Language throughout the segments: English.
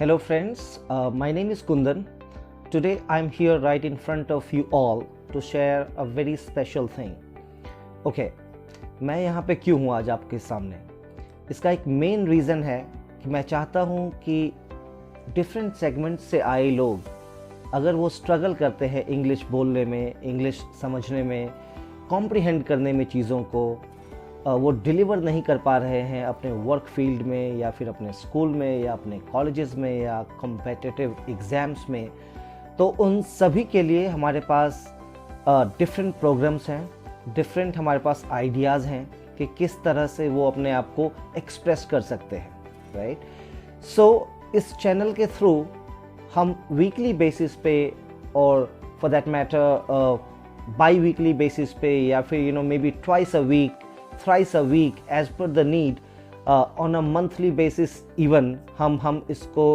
Hello friends, my name is Kundan. Today I'm here right in front of you all to share a very special thing. Okay, मैं यहाँ पे क्यों हूँ आज आपके सामने? इसका एक मेन रीज़न है कि मैं चाहता हूँ कि डिफरेंट सेगमेंट से आए लोग अगर वो स्ट्रगल करते हैं इंग्लिश बोलने में, इंग्लिश समझने में, कॉम्प्रिहेंड करने में चीज़ों को, वो डिलीवर नहीं कर पा रहे हैं अपने वर्क फील्ड में या फिर अपने स्कूल में या अपने कॉलेजेस में या कॉम्पिटिटिव एग्ज़ाम्स में, तो उन सभी के लिए हमारे पास डिफरेंट प्रोग्राम्स हैं, डिफरेंट हमारे पास आइडियाज़ हैं कि किस तरह से वो अपने आप को एक्सप्रेस कर सकते हैं, राइट? सो इस चैनल के थ्रू हम वीकली बेसिस पे और for that matter biweekly basis पे या फिर maybe twice a week, thrice a week as per the need, on a monthly basis even हम इसको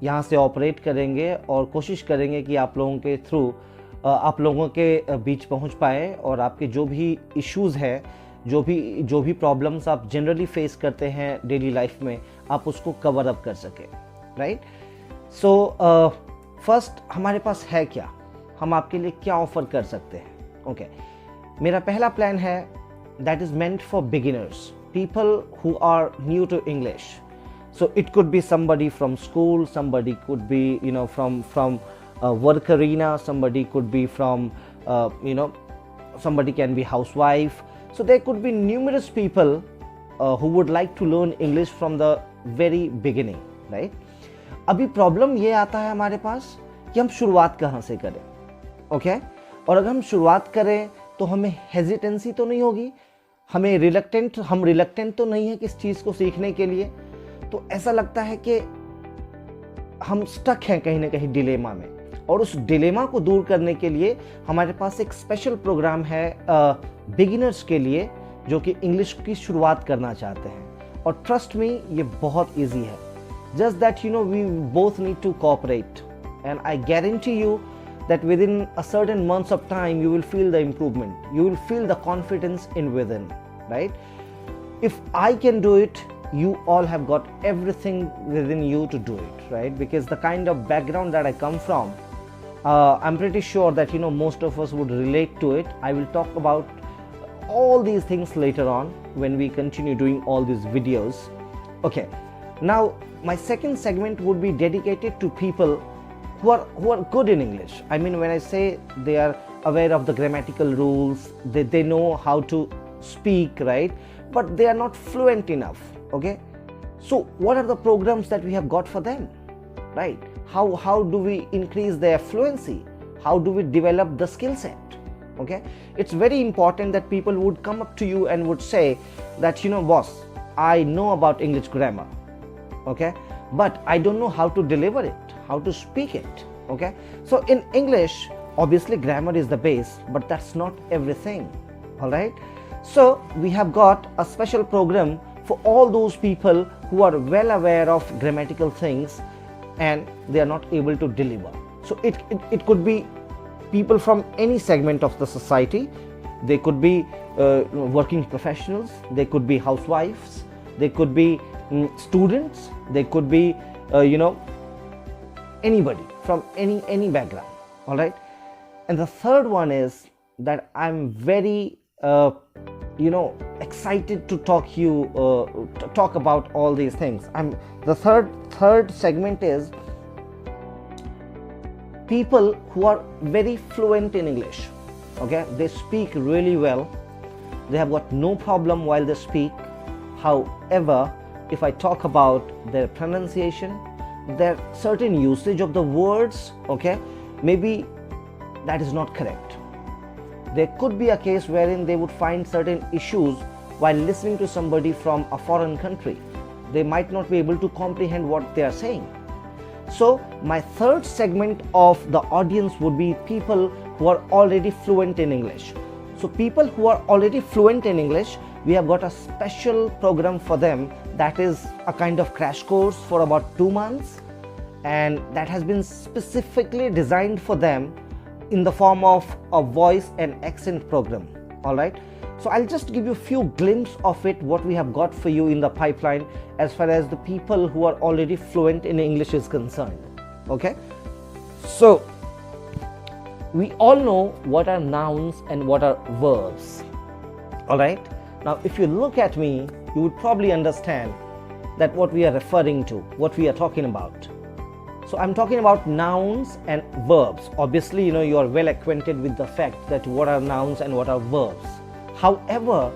यहाँ से ऑपरेट करेंगे और कोशिश करेंगे कि आप लोगों के थ्रू आप लोगों के बीच पहुँच पाए और आपके जो भी इश्यूज़ है, जो भी प्रॉब्लम्स आप जनरली फेस करते हैं डेली लाइफ में, आप उसको कवर अप कर सकें, राइट? सो फर्स्ट हमारे पास है क्या, हम आपके लिए क्या ऑफ़र कर सकते हैं? ओके, मेरा पहला प्लान है that is meant for beginners, people who are new to English. So it could be somebody from school, somebody could be from work arena, somebody could be from somebody can be housewife. So there could be numerous people who would like to learn English from the very beginning, right? अभी problem ये आता है हमारे पास कि हम शुरुआत कहाँ से करें, ओके? और अगर हम शुरुआत करें तो हमें हेजिटेंसी तो नहीं होगी, हम रिलक्टेंट तो नहीं है किस चीज़ को सीखने के लिए। तो ऐसा लगता है कि हम स्टक हैं कहीं ना कहीं डिलेमा में, और उस डिलेमा को दूर करने के लिए हमारे पास एक स्पेशल प्रोग्राम है बिगिनर्स के लिए, जो कि इंग्लिश की शुरुआत करना चाहते हैं। और ट्रस्ट मी, ये बहुत ईजी है। Just that we both need to cooperate, and I guarantee you that within a certain months of time you will feel the improvement, you will feel the confidence in within, right? If I can do it, you all have got everything within you to do it, right? Because the kind of background that I come from, I'm pretty sure that most of us would relate to it. I will talk about all these things later on when we continue doing all these videos. Okay, now my second segment would be dedicated to people who are good in English. I mean, when I say they are aware of the grammatical rules, they know how to speak, right? But they are not fluent enough, okay? So what are the programs that we have got for them, right? How do we increase their fluency? How do we develop the skill set, okay? It's very important that people would come up to you and would say that, boss, I know about English grammar, okay? But I don't know how to deliver it, how to speak it, okay? So in English, obviously grammar is the base, but that's not everything, all right? So we have got a special program for all those people who are well aware of grammatical things and they are not able to deliver. So it could be people from any segment of the society. They could be working professionals, they could be housewives, they could be students, they could be anybody from any background, all right? And the third one is that I'm very excited to talk about all these things. The third segment is people who are very fluent in English, okay? They speak really well, they have got no problem while they speak. However, if I talk about their pronunciation, their certain usage of the words, okay, maybe that is not correct. There could be a case wherein they would find certain issues while listening to somebody from a foreign country. They might not be able to comprehend what they are saying. So my third segment of the audience would be people who are already fluent in English. So people who are already fluent in English, we have got a special program for them that is a kind of crash course for about 2 months, and that has been specifically designed for them in the form of a voice and accent program, all right? So I'll just give you a few glimpses of it, what we have got for you in the pipeline as far as the people who are already fluent in English is concerned. Okay, so we all know what are nouns and what are verbs. All right, now if you look at me, you would probably understand that what we are referring to, what we are talking about. So I'm talking about nouns and verbs. Obviously, you are well acquainted with the fact that what are nouns and what are verbs. However,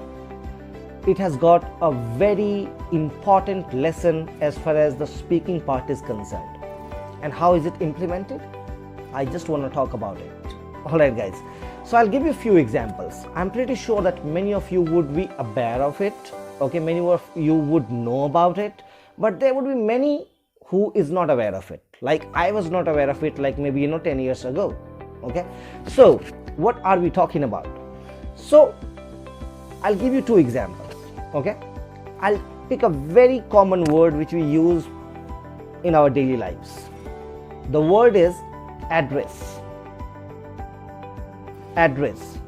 it has got a very important lesson as far as the speaking part is concerned. And how is it implemented? I just want to talk about it. Alright guys, so I'll give you a few examples. I'm pretty sure that many of you would be aware of it. Okay, many of you would know about it, but there would be many who is not aware of it. Like I was not aware of it like maybe 10 years ago. Okay, so what are we talking about? So I'll give you two examples. Okay, I'll pick a very common word which we use in our daily lives. The word is address. Address,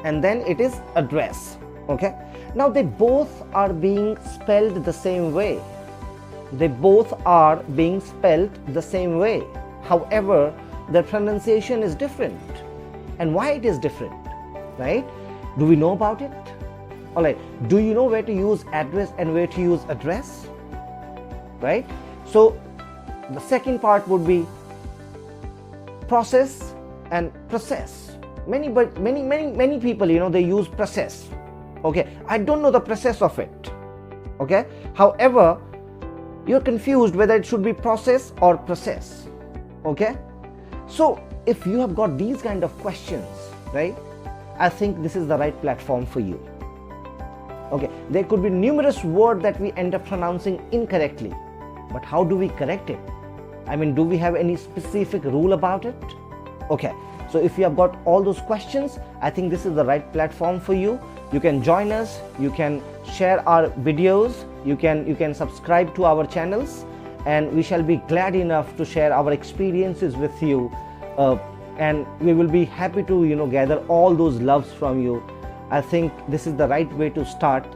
and then it is address. Okay, now they both are being spelled the same way. They both are being spelled the same way. However, the pronunciation is different. And why it is different, right? Do we know about it? All right, do you know where to use address and where to use address? Right? So the second part would be process and process. Many people, they use process. Okay, I don't know the process of it. Okay, however, you're confused whether it should be process or process. Okay, so if you have got these kind of questions, right, I think this is the right platform for you. Okay, there could be numerous words that we end up pronouncing incorrectly, but how do we correct it? I mean, do we have any specific rule about it? Okay, so if you have got all those questions, I think this is the right platform for you. You can join us, you can share our videos, you can subscribe to our channels, and we shall be glad enough to share our experiences with you, and we will be happy to gather all those loves from you. I think this is the right way to start